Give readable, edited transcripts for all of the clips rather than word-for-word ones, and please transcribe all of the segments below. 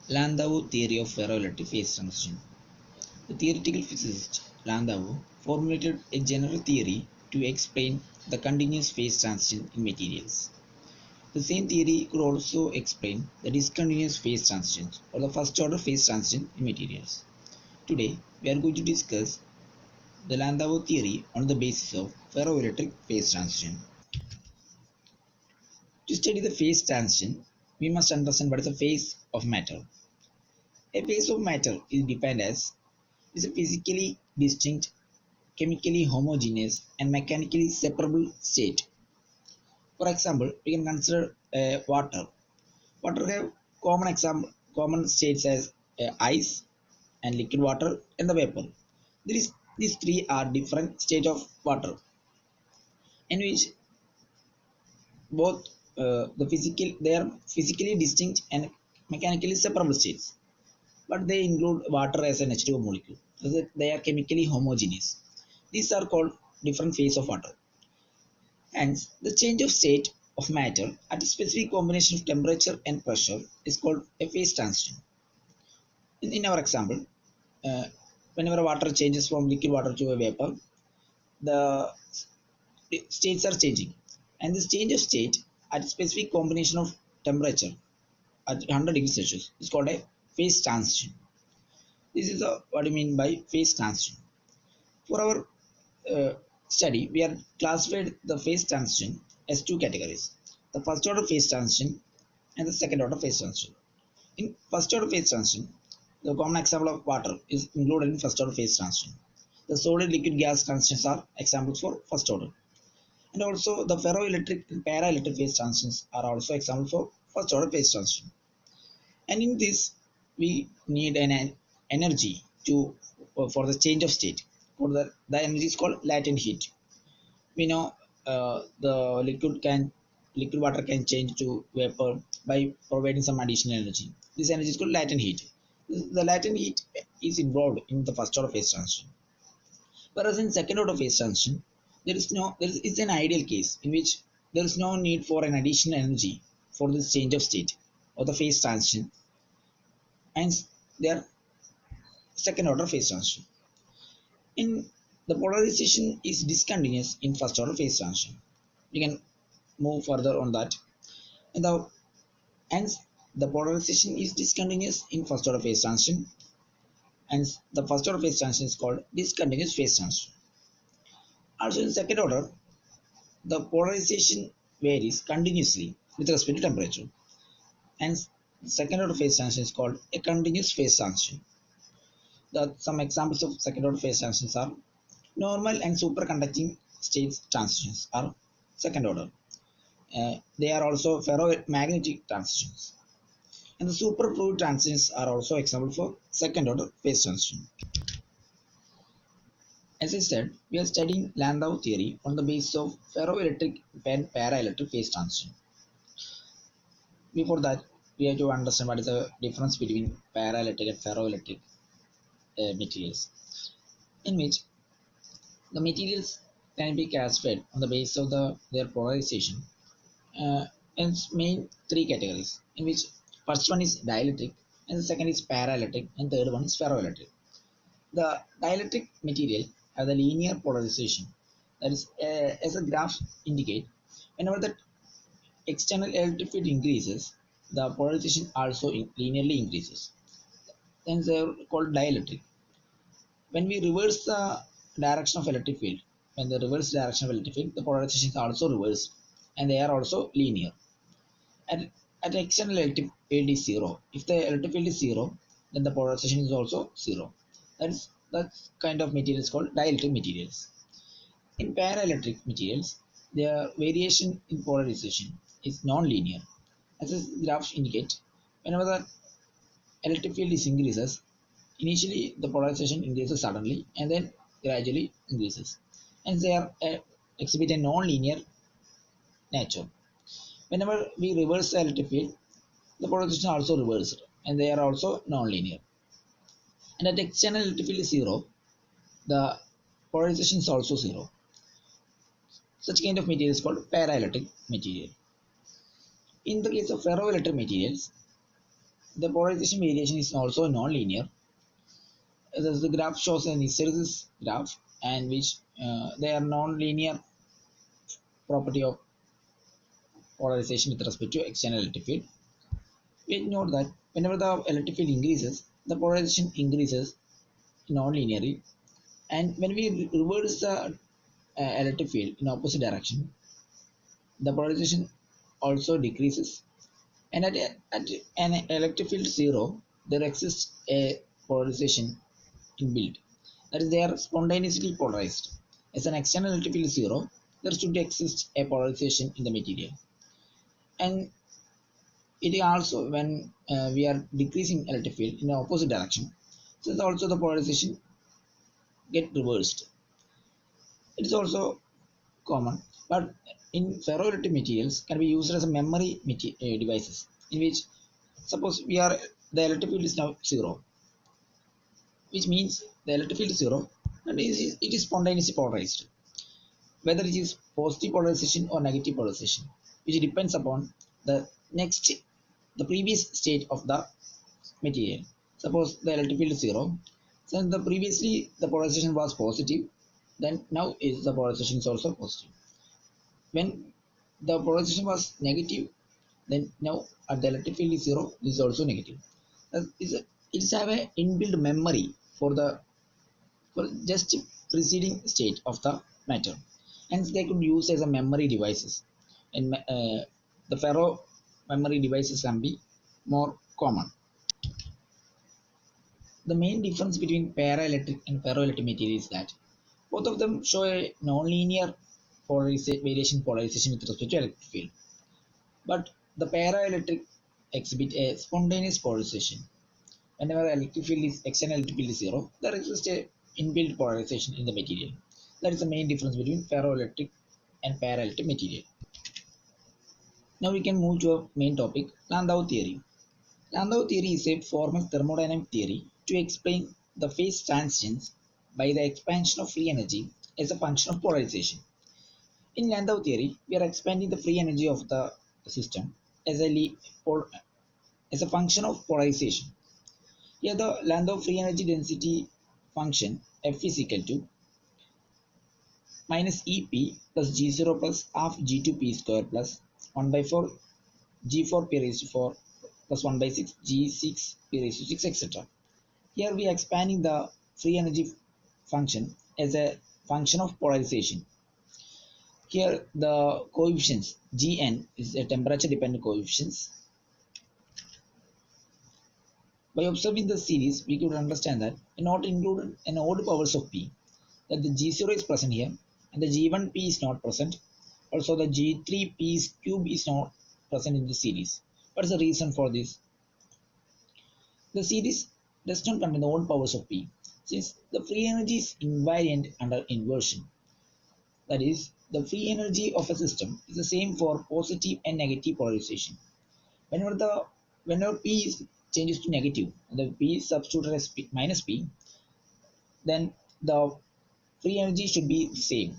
Landau theory of ferroelectric phase transition. The theoretical physicist Landau formulated a general theory to explain the continuous phase transition in materials. The same theory could also explain the discontinuous phase transitions or the first order phase transition in materials. Today, we are going to discuss the Landau theory on the basis of ferroelectric phase transition. To study the phase transition, we must understand what is a phase of matter. A phase of matter is defined as is a physically distinct, chemically homogeneous, and mechanically separable state. For example, we can consider water. Water have common states as ice and liquid water and the vapor. These three are different states of water in which both they are physically distinct and mechanically separable states, but they include water as an H2O molecule. So that they are chemically homogeneous. These are called different phases of water. Hence, the change of state of matter at a specific combination of temperature and pressure is called a phase transition. In our example, uh, whenever water changes from liquid water to a vapor, the states are changing. And this change of state at a specific combination of temperature at 100 degrees Celsius is called a phase transition. This is what I mean by phase transition. For our study, we are classified the phase transition as two categories: the first order phase transition and the second order phase transition. In first order phase transition, the common example of water is included in first order phase transition. The solid liquid gas transitions are examples for first order. And also the ferroelectric and paraelectric phase transitions are also examples for first order phase transition. And in this, we need an energy to for the change of state. For the energy is called latent heat. We know the liquid water can change to vapor by providing some additional energy. This energy is called latent heat. The latent heat is involved in the first order phase transition. Whereas in second order phase transition, it's an ideal case in which there is no need for an additional energy for this change of state or the phase transition, and they are second order phase transition. In the polarization is discontinuous in first order phase transition. We can move further on that. And hence the polarization is discontinuous in first order phase transition, and the first order phase transition is called discontinuous phase transition. Also in second order, the polarization varies continuously with respect to temperature. Hence, the second order phase transition is called a continuous phase transition. Some examples of second order phase transitions are normal and superconducting states transitions are second order. They are also ferromagnetic transitions. And the superfluid transitions are also example for second order phase transition. As I said, we are studying Landau theory on the basis of ferroelectric and paraelectric phase transition. Before that, we have to understand what is the difference between paraelectric and ferroelectric materials, in which the materials can be classified on the basis of their polarization in main three categories, in which first one is dielectric, and the second is paraelectric, and third one is ferroelectric. The dielectric material have the linear polarization. That is, as the graph indicate, whenever the external electric field increases, the polarization also linearly increases. Hence, they are called dielectric. When we reverse the direction of electric field, when the reverse direction of electric field, the polarization is also reversed, and they are also linear. At, at external electric field is zero. If the electric field is zero, then the polarization is also zero. That kind of material is called dielectric materials. In paraelectric materials, the variation in polarization is non-linear. As the graph indicates, whenever the electric field is increases, initially the polarization increases suddenly and then gradually increases. And they are exhibit a non-linear nature. Whenever we reverse the electric field, the polarization also reversed and they are also non-linear. And at external electric field is zero, the polarization is also zero. Such kind of material is called paraelectric material. In the case of ferroelectric materials, The polarization variation is also non-linear. The graph shows an hysteresis graph, and which they are non-linear property of polarization with respect to external electric field. We note that whenever the electric field increases, the polarization increases non-linearly, and when we reverse the electric field in opposite direction, the polarization also decreases. And at an electric field zero, there exists a polarization inbuilt. That is, they are spontaneously polarized. As an external electric field zero, there should exist a polarization in the material. And it is also when we are decreasing electric field in the opposite direction, so also the polarization get reversed. It is also common, but in ferroelectric materials can be used as a memory devices, in which suppose we are the electric field is now zero, which means the electric field is zero, and it is spontaneously polarized, whether it is positive polarization or negative polarization, which depends upon the next the previous state of the material. Suppose the electric field is zero, since the previously the polarization was positive, then now is the polarization is also positive. When the polarization was negative, then now at the electric field is zero, this is also negative. It's have a inbuilt memory for just preceding state of the matter. Hence, they could use as a memory devices, and the ferro memory devices can be more common. The main difference between paraelectric and ferroelectric material is that both of them show a nonlinear polarization with respect to electric field. But the paraelectric exhibit a spontaneous polarization. Whenever electric field is external electric field is zero, there exists a inbuilt polarization in the material. That is the main difference between ferroelectric and paraelectric material. Now we can move to our main topic, Landau theory. Landau theory is a formal thermodynamic theory to explain the phase transitions by the expansion of free energy as a function of polarization. In Landau theory, we are expanding the free energy of the system as as a function of polarization. Here the Landau free energy density function F is equal to minus EP plus G0 plus half G2 P square plus 1 by 4 G4 P raised to 4 plus 1 by 6 G6 P raised to 6, etc. Here we are expanding the free energy function as a function of polarization. Here the coefficients Gn is a temperature dependent coefficients. By observing the series, we could understand that not included an odd powers of P, that the G0 is present here and the G1P is not present. Also the G3P cube is not present in the series. What is the reason for this? The series does not contain the odd powers of P, since the free energy is invariant under inversion. That is, the free energy of a system is the same for positive and negative polarization. Whenever P is changes to negative, the P is substituted as minus P, then the free energy should be same.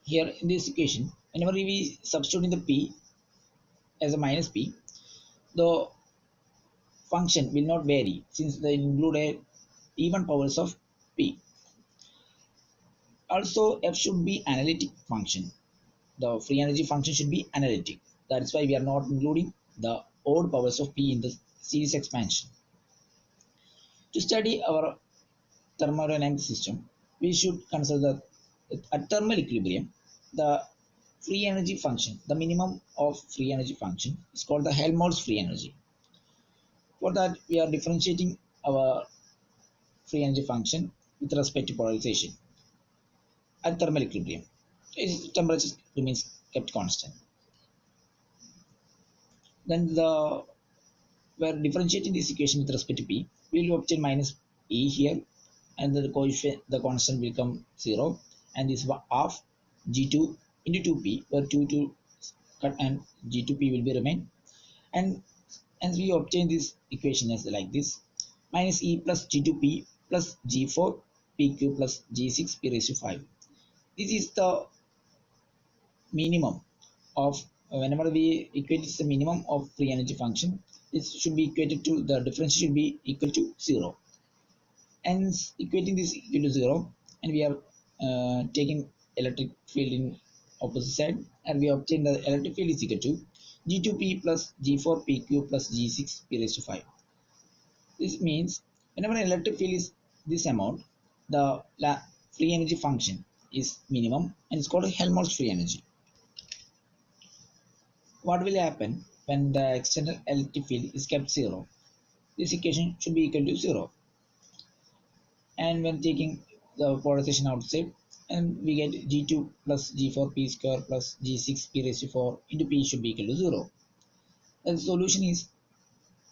Here in this equation, whenever we substitute in the P as a minus P, the function will not vary since they include a even powers of P. Also, F should be analytic function. The free energy function should be analytic. That's why we are not including the odd powers of P in the series expansion. To study our thermodynamic system, we should consider that at thermal equilibrium, the free energy function, the minimum of free energy function is called the Helmholtz free energy. For that, we are differentiating our free energy function with respect to polarization at thermal equilibrium. Its temperature remains kept constant. Then we're differentiating this equation with respect to P, we will obtain minus E here, and the coefficient, the constant will become 0, and this half G2 into 2P, where 2 cut and G2P will be remain, and we obtain this equation as like this, minus E plus G2P plus G4 PQ plus G6 P raised to 5. This is the minimum of whenever we equate this the minimum of free energy function, this should be equated to, the difference should be equal to 0. And equating this equal to 0, and we are taking electric field in opposite side, and we obtain the electric field is equal to G2P plus G4PQ plus G6P raised to 5. This means whenever an electric field is this amount, the free energy function is minimum and it's called Helmholtz free energy. What will happen when the external electric field is kept 0? This equation should be equal to 0. And when taking the polarization outside, and we get G2 plus G4P square plus G6P raised to 4 into P should be equal to 0. And the solution is,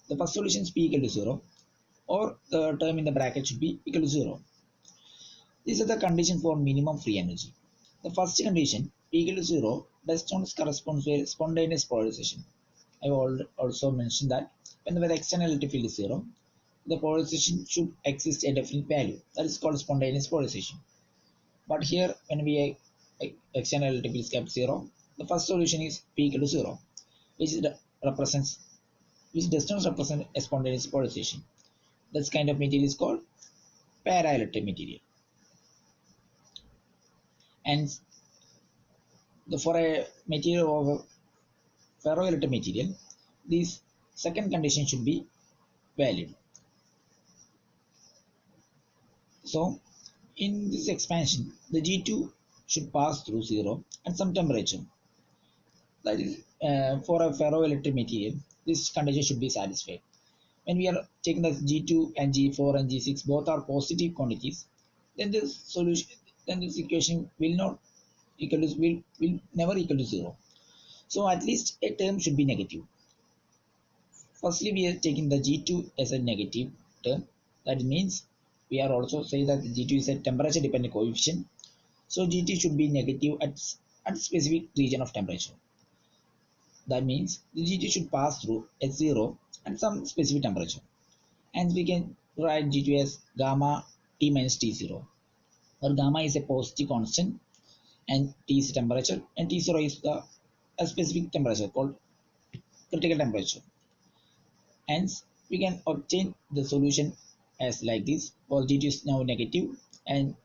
the first solution is P equal to 0, or the term in the bracket should be equal to 0. These are the condition for minimum free energy. The first condition, P equal to 0, does not correspond to spontaneous polarization. I have also mentioned that whenever the external electric field is 0, the polarization should exist a definite value. That is called spontaneous polarization. But here, when we external electric field is kept 0, the first solution is P equal to 0, which does not represent a spontaneous polarization. This kind of material is called paraelectric material. And for a material of a ferroelectric material, this second condition should be valid. So in this expansion, the G2 should pass through 0 at some temperature. That is, for a ferroelectric material, this condition should be satisfied. When we are taking the G2 and G4 and G6 both are positive quantities, then this solution, then this equation will not equal to, will never equal to 0. So at least a term should be negative. Firstly, we are taking the G2 as a negative term. That means we are also saying that the G2 is a temperature dependent coefficient. So G2 should be negative at specific region of temperature. That means the G2 should pass through at 0 at some specific temperature. And we can write G2 as gamma T minus T0, where gamma is a positive constant and T is temperature, and T0 is a specific temperature called critical temperature. Hence, we can obtain the solution as like this. Well, G2 is now negative, and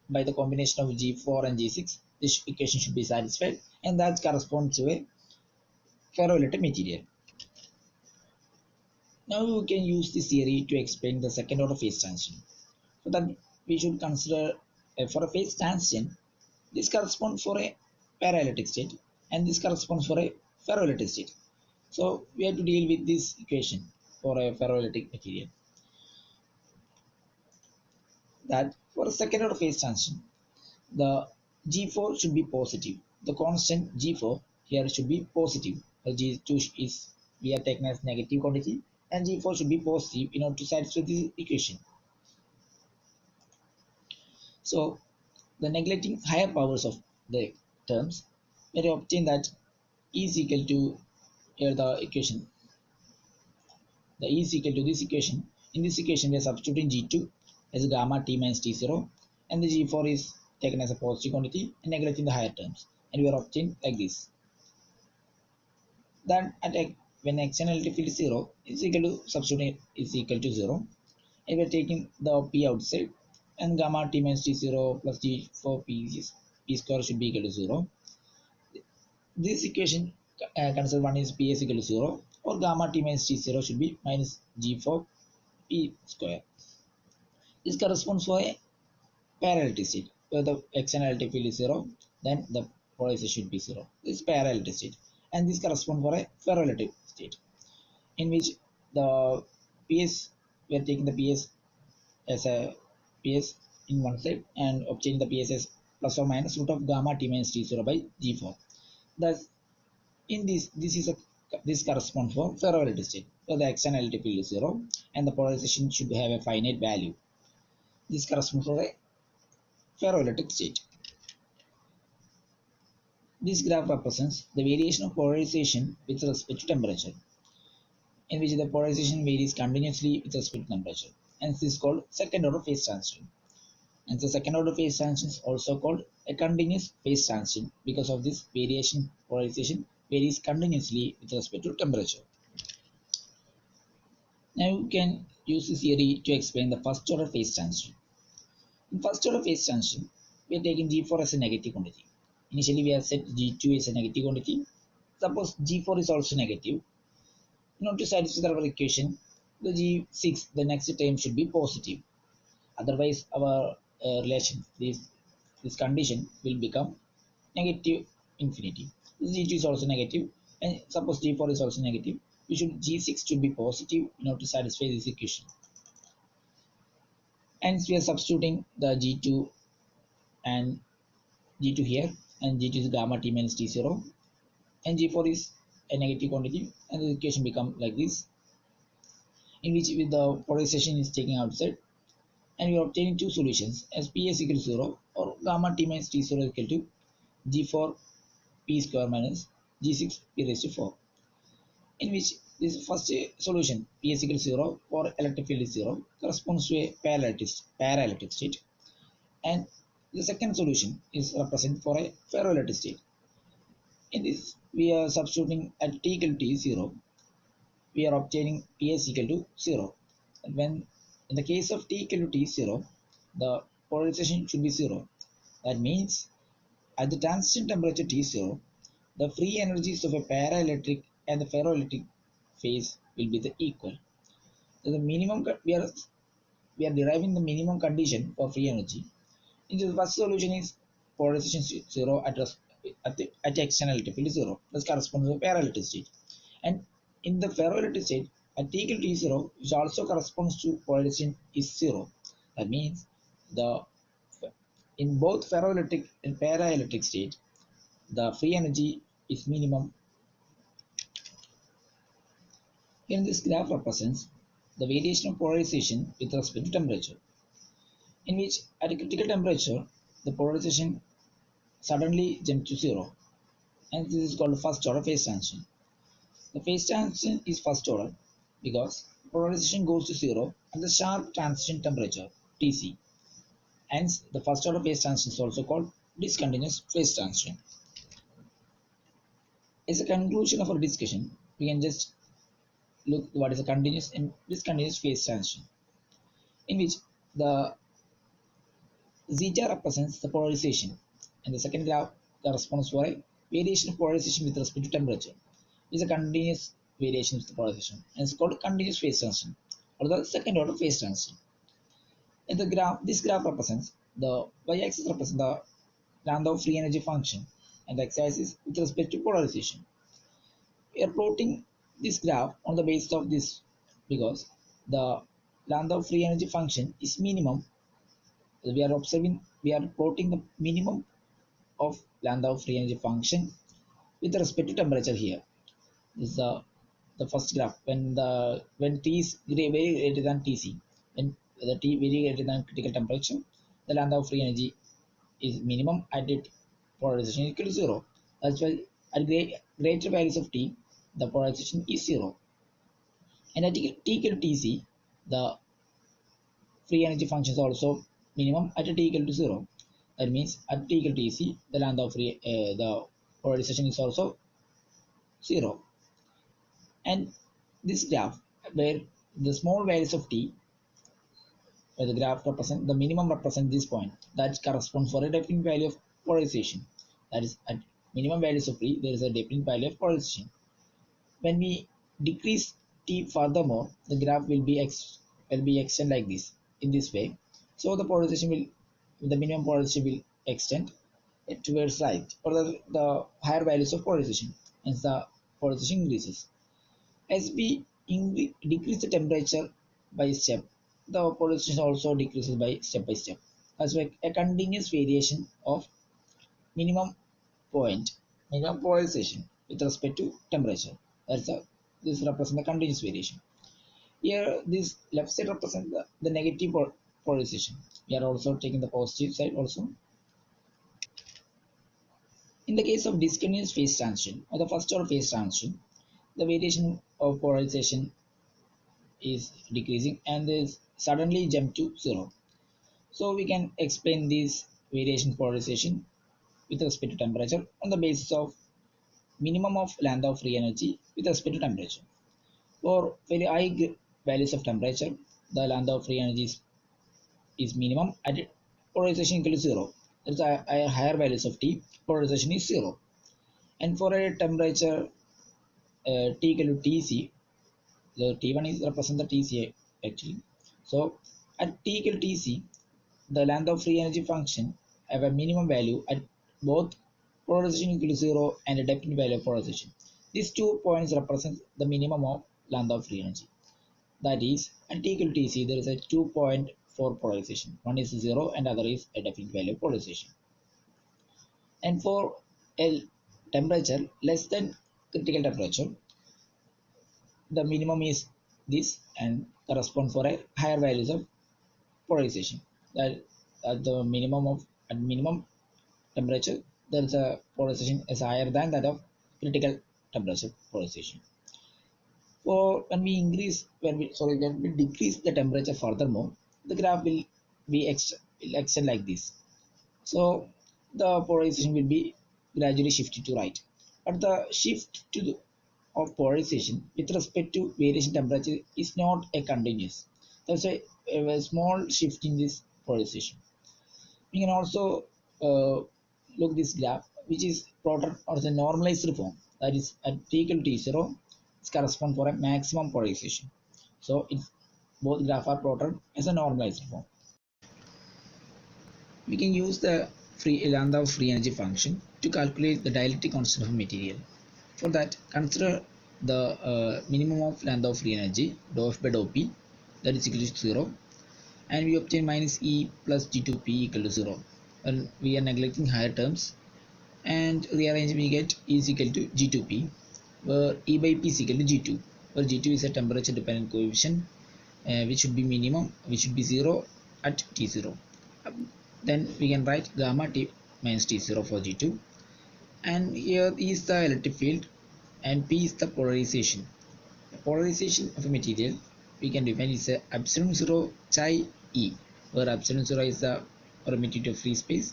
by the combination of G4 and G6, this equation should be satisfied, and that corresponds to a ferroelectric material. Now we can use this theory to explain the second order phase transition. So that we should consider for a phase transition, this corresponds for a paraelectric state, and this corresponds for a ferroelectric state. So we have to deal with this equation for a ferroelectric material. That for a second order phase transition, the G4 should be positive. The constant G4 here should be positive. The G2 is, we are taken as negative quantity, and G4 should be positive in order to satisfy this equation. So the neglecting higher powers of the terms, we obtain that E is equal to, here the equation, the E is equal to this equation. In this equation, we are substituting G2 as gamma T minus T0, and the G4 is taken as a positive quantity and neglecting the higher terms, and we are obtained like this. Then when external electric field is 0, is equal to, substituting is equal to 0, and we are taking the P outside, and gamma T minus T0 plus G4 P square should be equal to 0. This equation consider one is P is equal to 0, or gamma T minus T0 should be minus G4 P square. This corresponds for a paraelectric state, where the external electric field is 0, then the polarization should be 0. This is paraelectric state, and this corresponds for a ferroelectric state, in which the PS, we are taking the PS as a PS in one side and obtaining the PS as plus or minus root of gamma T minus T0 by G4. Thus, in this corresponds for ferroelectric state, where the external electric field is 0 and the polarization should have a finite value. This corresponds for a ferroelectric state. This graph represents the variation of polarization with respect to temperature, in which the polarization varies continuously with respect to temperature, and this is called second order phase transition. And the second order phase transition is also called a continuous phase transition because of this variation. Polarization varies continuously with respect to temperature. Now you can use this theory to explain the first order phase transition. In first order phase transition, we are taking G4 as a negative quantity. Initially we have set G2 as a negative quantity. Suppose G4 is also negative. In order to satisfy our equation, the G6, the next term should be positive. Otherwise, our relation, this condition will become negative infinity. G2 is also negative, and suppose G4 is also negative. G6 should be positive in order to satisfy this equation. Hence, we are substituting the G2 and G2 here, and G2 is gamma T minus T0, and G4 is a negative quantity, and the equation becomes like this, in which with the polarization is taken outside, and we are obtaining two solutions as P is equal to 0 or gamma T minus T0 is equal to G4 P square minus G6 P raised to 4, in which this first solution P is equal to 0 for electric field is 0 corresponds to a paraelectric state, and the second solution is represented for a ferroelectric state. In this, we are substituting at t equal to 0, we are obtaining Ps equal to 0. And when in the case of t equal to t0, the polarization should be 0. That means at the transition temperature T0, the free energies of a paraelectric and the ferroelectric phase will be the equal. So the minimum we are deriving the minimum condition for free energy. In the first solution is polarization 0 at external electric field 0. This corresponds to the paraelectric state. And in the ferroelectric state, at t equal to 0, which also corresponds to polarization is 0. That means the in both ferroelectric and paraelectric state, the free energy is minimum. Here this graph represents the variation of polarization with respect to temperature, in which at a critical temperature, the polarization suddenly jumps to 0, and this is called first order phase transition. The phase transition is first order because polarization goes to 0 at the sharp transition temperature Tc. Hence, the first order phase transition is also called discontinuous phase transition. As a conclusion of our discussion, we can just look what is a continuous and discontinuous phase transition, in which the zeta represents the polarization, and the second graph corresponds for a variation of polarization with respect to temperature. It is a continuous variation of the polarization, and it's called continuous phase transition, or the second order phase transition. And this graph represents the y-axis represents the Landau free energy function, and the x-axis with respect to polarization. We are plotting this graph on the basis of this because the Landau free energy function is minimum. We are plotting the minimum of Landau free energy function with respect to temperature here. This is the first graph when T is very greater than Tc, when the T very greater than critical temperature, the Landau free energy is minimum at it polarization equal to 0. That's why at greater values of T, the polarization is 0. And at T equal to Tc, the free energy function is also minimum at T equal to 0. That means at T equal to Tc, the Landau free the polarization is also 0. And this graph where the small values of T, where the graph represent the minimum represent this point, that corresponds for a definite value of polarization. That is at minimum values of T, there is a definite value of polarization. When we decrease T furthermore, the graph will be extend like this, in this way. So the polarization will, the minimum polarization will extend towards right, or the higher values of polarization, and the polarization increases. As we decrease the temperature by step, the polarization also decreases by step. That's like a continuous variation of minimum point, minimum polarization with respect to temperature. That's a this represents the continuous variation. Here, this left side represents the negative polarization. We are also taking the positive side also. In the case of discontinuous phase transition or the first order phase transition, the variation of polarization is decreasing and is suddenly jump to 0. So we can explain this variation polarization with respect to temperature on the basis of minimum of Landau free energy with respect to temperature. For very high values of temperature, the Landau free energy is minimum at polarization equal to 0. There's a higher values of T, polarization is 0. And for a temperature T equal to Tc, the T1 is represent the Tc actually. So at T equal to Tc, the Landau free energy function have a minimum value at both polarization equal to 0 and a definite value of polarization. These 2 points represent the minimum of Landau free energy. That is, at T equal to Tc, there is a 2 point for polarization. One is 0 and other is a definite value of polarization. And for a temperature less than critical temperature, the minimum is this and correspond for a higher values of polarization. That at the minimum of at minimum temperature, there is a polarization is higher than that of critical temperature polarization. For when we decrease the temperature furthermore, the graph will extend like this. So the polarization will be gradually shifted to right. But the shift to the, of polarization with respect to variation temperature is not a continuous. There's a small shift in this polarization. We can also look this graph, which is plotted as a normalized form. That is at t equal to t0, it corresponds for a maximum polarization. So it's both graphs are plotted as a normalized form. We can use the Landau free energy function to calculate the dielectric constant of a material. For that, consider the minimum of Landau free energy, dou F by dou P, that is equal to 0, and we obtain minus E plus G2P equal to 0. Well, we are neglecting higher terms, and rearranging we get E is equal to G2P, where E by P is equal to G2, where G2 is a temperature dependent coefficient, which should be minimum, which should be 0 at T0. Then we can write gamma T minus T0 for G2, and here is the electric field and P is the polarization. The polarization of a material we can define is a epsilon 0 chi E, where epsilon 0 is the permittivity of free space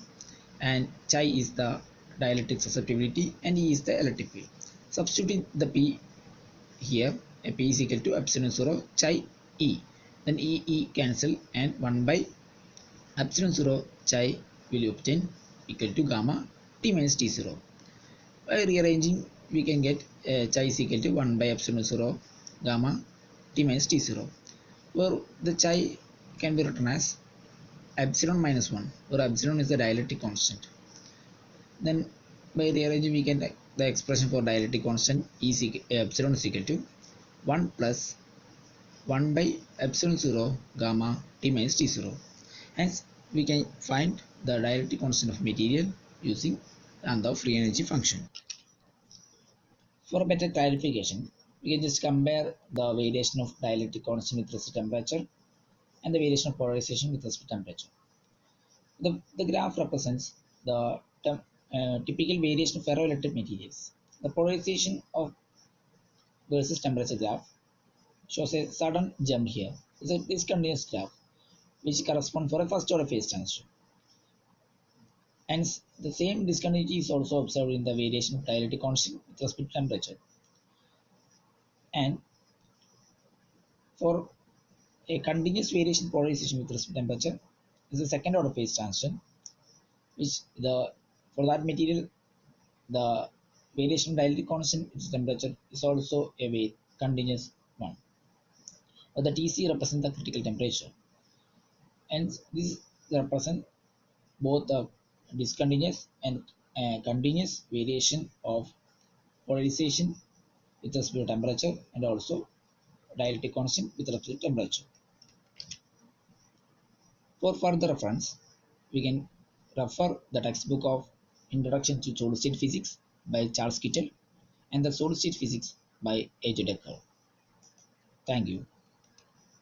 and chi is the dielectric susceptibility and E is the electric field. Substituting the P here, a P is equal to epsilon 0 chi E, then E cancel and 1 by epsilon 0 chi will obtain equal to gamma T minus T0. By rearranging, we can get chi is equal to 1 by epsilon 0 gamma T minus T0, where the chi can be written as epsilon minus 1, where epsilon is the dielectric constant. Then by rearranging, we get the expression for dielectric constant is epsilon is equal to 1 plus 1 by epsilon 0 gamma T minus T0. Hence, we can find the dielectric constant of material using Landau free energy function. For a better clarification, we can just compare the variation of dielectric constant with respect to temperature and the variation of polarization with respect to temperature. The graph represents the typical variation of ferroelectric materials. The polarization of versus temperature graph shows a sudden jump here. It's a discontinuous graph which corresponds for a first order phase transition. Hence, the same discontinuity is also observed in the variation of dielectric constant with respect to temperature. And for a continuous variation polarization with respect to temperature is a second order phase transition, which for that material the variation of dielectric constant with temperature is also a continuous one. But the Tc represents the critical temperature, and this represents both the discontinuous and continuous variation of polarization with respect to temperature and also dielectric constant with respect to temperature. For further reference, we can refer the textbook of Introduction to Solid State Physics by Charles Kittel and the Solid State Physics by A.J.Dekker. Thank you.